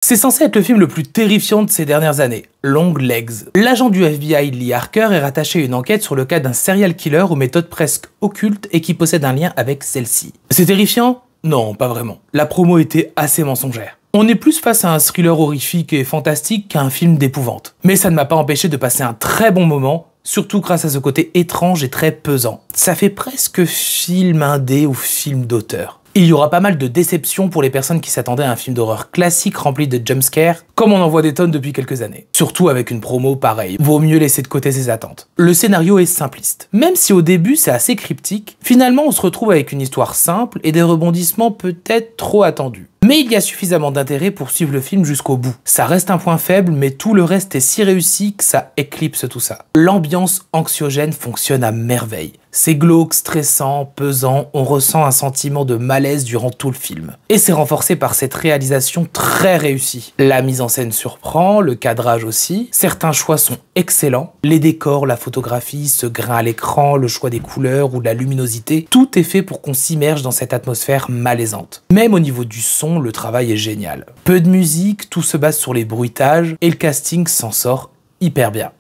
C'est censé être le film le plus terrifiant de ces dernières années, Long Legs. L'agent du FBI Lee Harker est rattaché à une enquête sur le cas d'un serial killer aux méthodes presque occultes et qui possède un lien avec celle-ci. C'est terrifiant? Non, pas vraiment. La promo était assez mensongère. On est plus face à un thriller horrifique et fantastique qu'à un film d'épouvante. Mais ça ne m'a pas empêché de passer un très bon moment, surtout grâce à ce côté étrange et très pesant. Ça fait presque film indé ou film d'auteur. Il y aura pas mal de déceptions pour les personnes qui s'attendaient à un film d'horreur classique rempli de jumpscares, comme on en voit des tonnes depuis quelques années. Surtout avec une promo pareille, vaut mieux laisser de côté ses attentes. Le scénario est simpliste. Même si au début c'est assez cryptique, finalement on se retrouve avec une histoire simple et des rebondissements peut-être trop attendus. Mais il y a suffisamment d'intérêt pour suivre le film jusqu'au bout. Ça reste un point faible, mais tout le reste est si réussi que ça éclipse tout ça. L'ambiance anxiogène fonctionne à merveille. C'est glauque, stressant, pesant, on ressent un sentiment de malaise durant tout le film. Et c'est renforcé par cette réalisation très réussie. La mise en scène surprend, le cadrage aussi, certains choix sont excellents, les décors, la photographie, ce grain à l'écran, le choix des couleurs ou de la luminosité, tout est fait pour qu'on s'immerge dans cette atmosphère malaisante. Même au niveau du son, le travail est génial. Peu de musique, tout se base sur les bruitages et le casting s'en sort hyper bien.